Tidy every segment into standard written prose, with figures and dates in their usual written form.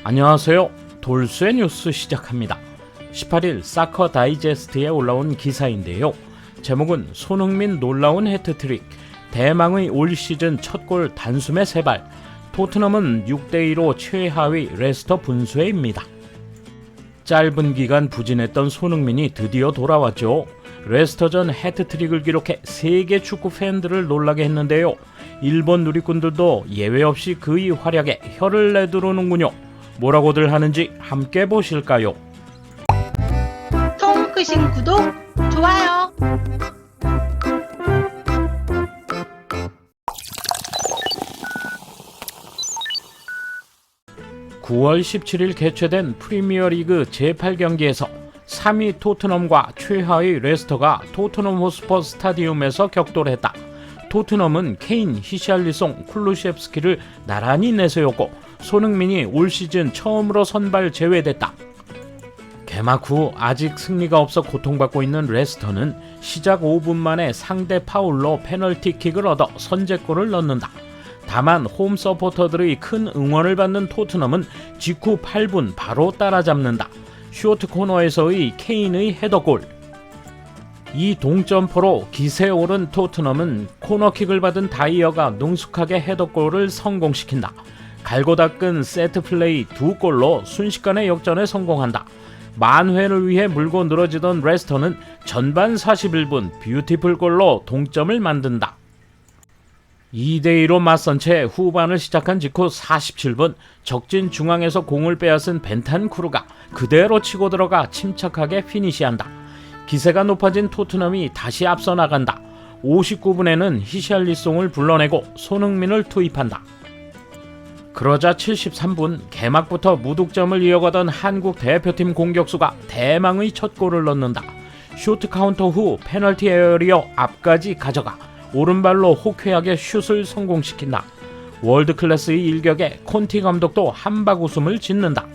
안녕하세요. 돌쇠 뉴스 시작합니다. 18일 사커 다이제스트에 올라온 기사인데요. 제목은 손흥민 놀라운 해트트릭, 대망의 올 시즌 첫 골 단숨에 3발, 토트넘은 6대2로 최하위 레스터 분수회입니다. 짧은 기간 부진했던 손흥민이 드디어 돌아왔죠. 레스터전 해트트릭을 기록해 세계 축구 팬들을 놀라게 했는데요. 일본 누리꾼들도 예외 없이 그의 활약에 혀를 내두르는군요. 뭐라고들 하는지 함께 보실까요? 통크신 구독, 좋아요. (9월 17일) 개최된 프리미어리그 제8경기에서 3위 토트넘과 최하위 레스터가 토트넘 호스퍼 스타디움에서 격돌했다. 토트넘은 케인, 히샬리송, 쿨루셰프스키를 나란히 내세웠고 손흥민이 올 시즌 처음으로 선발 제외됐다. 개막 후 아직 승리가 없어 고통받고 있는 레스터는 시작 5분 만에 상대 파울로 페널티킥을 얻어 선제골을 넣는다. 다만 홈 서포터들의 큰 응원을 받는 토트넘은 직후 8분 바로 따라잡는다. 쇼트 코너에서의 케인의 헤더골. 이 동점포로 기세에 오른 토트넘은 코너킥을 받은 다이어가 능숙하게 헤더골을 성공시킨다. 갈고 닦은 세트플레이 2골로 순식간에 역전에 성공한다. 만회를 위해 물고 늘어지던 레스터는 전반 41분 뷰티풀 골로 동점을 만든다. 2대2로 맞선 채 후반을 시작한 직후 47분 적진 중앙에서 공을 빼앗은 벤탄쿠르가 그대로 치고 들어가 침착하게 피니시한다. 기세가 높아진 토트넘이 다시 앞서 나간다. 59분에는 히샬리송을 불러내고 손흥민을 투입한다. 그러자 73분 개막부터 무득점을 이어가던 한국 대표팀 공격수가 대망의 첫 골을 넣는다. 슈트 카운터 후 페널티 에어리어 앞까지 가져가 오른발로 호쾌하게 슛을 성공시킨다. 월드클래스의 일격에 콘티 감독도 한박 웃음을 짓는다.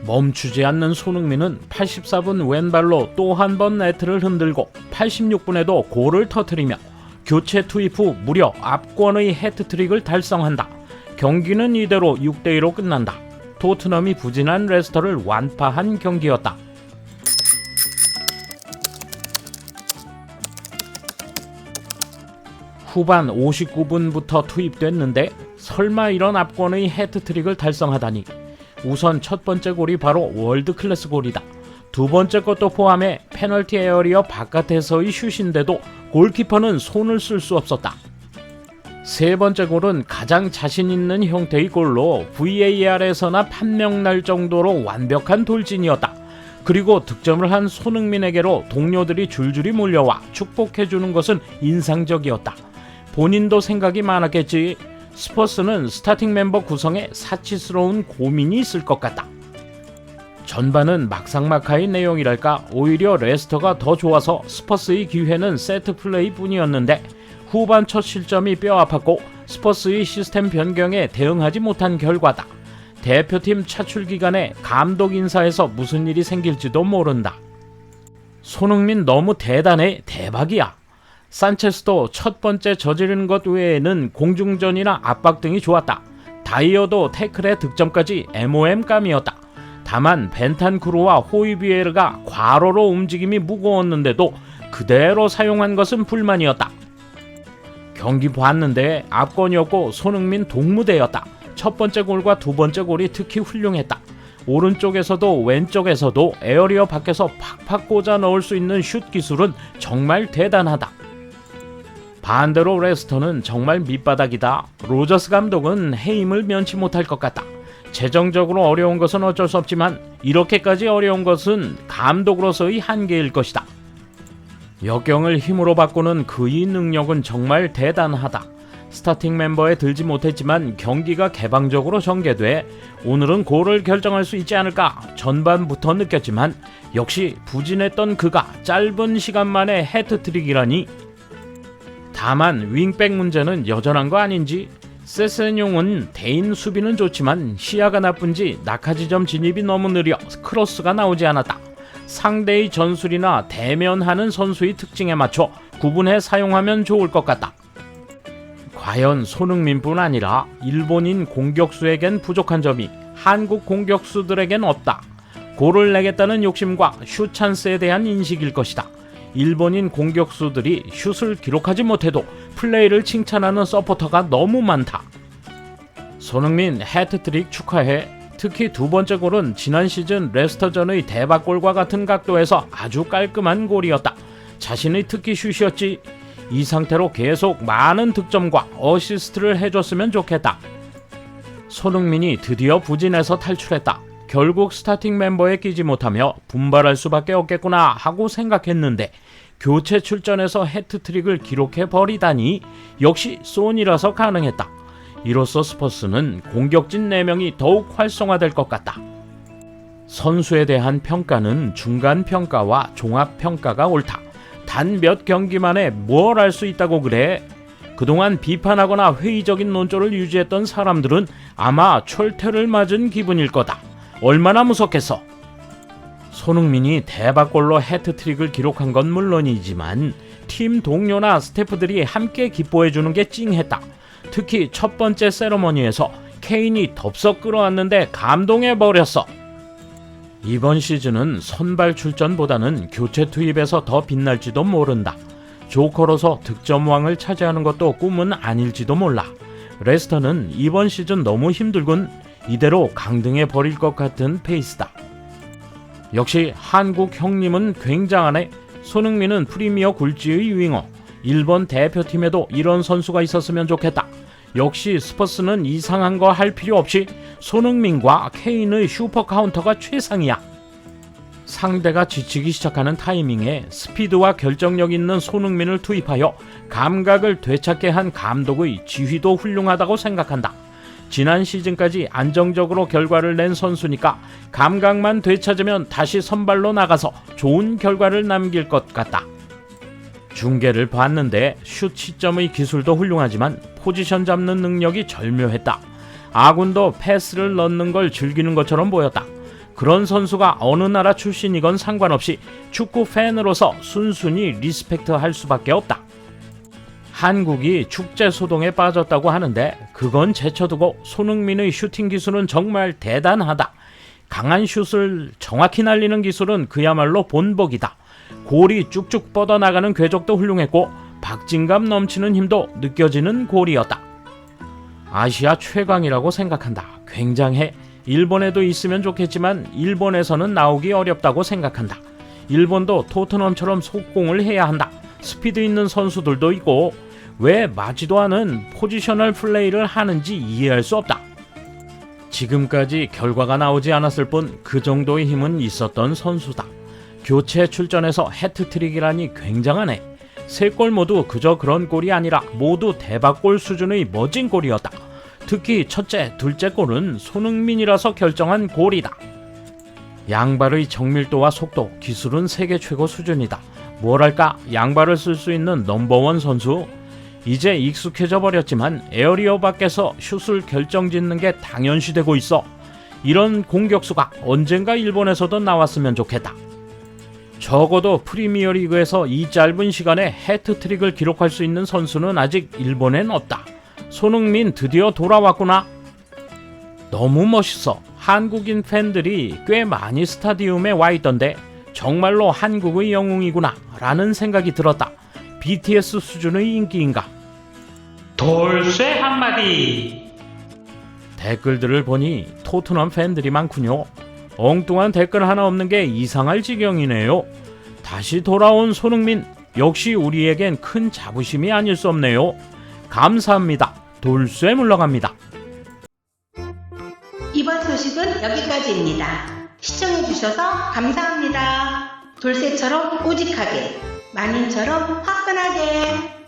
멈추지 않는 손흥민은 84분 왼발로 또 한 번 네트를 흔들고 86분에도 골을 터뜨리며 교체 투입 후 무려 압권의 해트트릭을 달성한다. 경기는 이대로 6대2로 끝난다. 토트넘이 부진한 레스터를 완파한 경기였다. 후반 59분부터 투입됐는데 설마 이런 압권의 해트트릭을 달성하다니. 우선 첫 번째 골이 바로 월드클래스 골이다. 두 번째 것도 포함해 페널티 에어리어 바깥에서의 슛인데도 골키퍼는 손을 쓸 수 없었다. 세 번째 골은 가장 자신 있는 형태의 골로 VAR에서나 판명날 정도로 완벽한 돌진이었다. 그리고 득점을 한 손흥민에게로 동료들이 줄줄이 몰려와 축복해주는 것은 인상적이었다. 본인도 생각이 많았겠지. 스퍼스는 스타팅 멤버 구성에 사치스러운 고민이 있을 것 같다. 전반은 막상막하의 내용이랄까 오히려 레스터가 더 좋아서 스퍼스의 기회는 세트 플레이 뿐이었는데 후반 첫 실점이 뼈아팠고 스퍼스의 시스템 변경에 대응하지 못한 결과다. 대표팀 차출 기간에 감독 인사에서 무슨 일이 생길지도 모른다. 손흥민 너무 대단해. 대박이야. 산체스도 첫 번째 저지른 것 외에는 공중전이나 압박 등이 좋았다. 다이어도 태클의 득점까지 MOM감이었다. 다만 벤탄쿠르와 호이비에르가 과로로 움직임이 무거웠는데도 그대로 사용한 것은 불만이었다. 경기 봤는데 압권이었고 손흥민 동무대였다. 첫 번째 골과 두 번째 골이 특히 훌륭했다. 오른쪽에서도 왼쪽에서도 에어리어 밖에서 팍팍 꽂아 넣을 수 있는 슛 기술은 정말 대단하다. 반대로 레스터는 정말 밑바닥이다. 로저스 감독은 해임을 면치 못할 것 같다. 재정적으로 어려운 것은 어쩔 수 없지만 이렇게까지 어려운 것은 감독으로서의 한계일 것이다. 역경을 힘으로 바꾸는 그의 능력은 정말 대단하다. 스타팅 멤버에 들지 못했지만 경기가 개방적으로 전개돼 오늘은 골을 결정할 수 있지 않을까 전반부터 느꼈지만 역시 부진했던 그가 짧은 시간 만에 해트트릭이라니. 다만 윙백 문제는 여전한 거 아닌지. 세세뇽은 대인 수비는 좋지만 시야가 나쁜지 낙하지점 진입이 너무 느려 크로스가 나오지 않았다. 상대의 전술이나 대면하는 선수의 특징에 맞춰 구분해 사용하면 좋을 것 같다. 과연 손흥민뿐 아니라 일본인 공격수에겐 부족한 점이 한국 공격수들에겐 없다. 골을 내겠다는 욕심과 슛 찬스에 대한 인식일 것이다. 일본인 공격수들이 슛을 기록하지 못해도 플레이를 칭찬하는 서포터가 너무 많다. 손흥민 해트트릭 축하해. 특히 두 번째 골은 지난 시즌 레스터전의 대박골과 같은 각도에서 아주 깔끔한 골이었다. 자신의 특기 슛이었지. 이 상태로 계속 많은 득점과 어시스트를 해줬으면 좋겠다. 손흥민이 드디어 부진에서 탈출했다. 결국 스타팅 멤버에 끼지 못하며 분발할 수밖에 없겠구나 하고 생각했는데 교체 출전에서 해트트릭을 기록해버리다니 역시 소니라서 가능했다. 이로써 스퍼스는 공격진 4명이 더욱 활성화될 것 같다. 선수에 대한 평가는 중간평가와 종합평가가 옳다. 단 몇 경기만에 뭘 알 수 있다고 그래? 그동안 비판하거나 회의적인 논조를 유지했던 사람들은 아마 철퇴를 맞은 기분일 거다. 얼마나 무섭겠어. 손흥민이 대박골로 해트트릭을 기록한 건 물론이지만 팀 동료나 스태프들이 함께 기뻐해주는 게 찡했다. 특히 첫 번째 세러머니에서 케인이 덥석 끌어왔는데 감동해버렸어. 이번 시즌은 선발 출전보다는 교체 투입에서 더 빛날지도 모른다. 조커로서 득점왕을 차지하는 것도 꿈은 아닐지도 몰라. 레스터는 이번 시즌 너무 힘들군. 이대로 강등해버릴 것 같은 페이스다. 역시 한국 형님은 굉장하네. 손흥민은 프리미어 굴지의 윙어. 일본 대표팀에도 이런 선수가 있었으면 좋겠다. 역시 스퍼스는 이상한 거 할 필요 없이 손흥민과 케인의 슈퍼 카운터가 최상이야. 상대가 지치기 시작하는 타이밍에 스피드와 결정력 있는 손흥민을 투입하여 감각을 되찾게 한 감독의 지휘도 훌륭하다고 생각한다. 지난 시즌까지 안정적으로 결과를 낸 선수니까 감각만 되찾으면 다시 선발로 나가서 좋은 결과를 남길 것 같다. 중계를 봤는데 슛 시점의 기술도 훌륭하지만 포지션 잡는 능력이 절묘했다. 아군도 패스를 넣는 걸 즐기는 것처럼 보였다. 그런 선수가 어느 나라 출신이건 상관없이 축구 팬으로서 순순히 리스펙트할 수밖에 없다. 한국이 축제 소동에 빠졌다고 하는데 그건 제쳐두고 손흥민의 슈팅 기술은 정말 대단하다. 강한 슛을 정확히 날리는 기술은 그야말로 본보기다. 골이 쭉쭉 뻗어나가는 궤적도 훌륭했고 박진감 넘치는 힘도 느껴지는 골이었다. 아시아 최강이라고 생각한다. 굉장해. 일본에도 있으면 좋겠지만 일본에서는 나오기 어렵다고 생각한다. 일본도 토트넘처럼 속공을 해야 한다. 스피드 있는 선수들도 있고 왜 맞지도 않은 포지셔널 플레이를 하는지 이해할 수 없다. 지금까지 결과가 나오지 않았을 뿐 그 정도의 힘은 있었던 선수다. 교체 출전에서 해트트릭이라니 굉장하네. 3골 모두 그저 그런 골이 아니라 모두 대박골 수준의 멋진 골이었다. 특히 첫째, 둘째 골은 손흥민이라서 결정한 골이다. 양발의 정밀도와 속도, 기술은 세계 최고 수준이다. 뭐랄까 양발을 쓸 수 있는 넘버원 선수. 이제 익숙해져 버렸지만 에어리어 밖에서 슛을 결정짓는 게 당연시되고 있어. 이런 공격수가 언젠가 일본에서도 나왔으면 좋겠다. 적어도 프리미어리그에서 이 짧은 시간에 해트트릭을 기록할 수 있는 선수는 아직 일본엔 없다. 손흥민 드디어 돌아왔구나. 너무 멋있어. 한국인 팬들이 꽤 많이 스타디움에 와 있던데 정말로 한국의 영웅이구나 라는 생각이 들었다. BTS 수준의 인기인가? 돌쇠 한마디. 댓글들을 보니 토트넘 팬들이 많군요. 엉뚱한 댓글 하나 없는 게 이상할 지경이네요. 다시 돌아온 손흥민, 역시 우리에겐 큰 자부심이 아닐 수 없네요. 감사합니다. 돌쇠 물러갑니다. 이번 소식은 여기까지입니다. 시청해주셔서 감사합니다. 돌쇠처럼 오직하게, 만인처럼 화끈하게.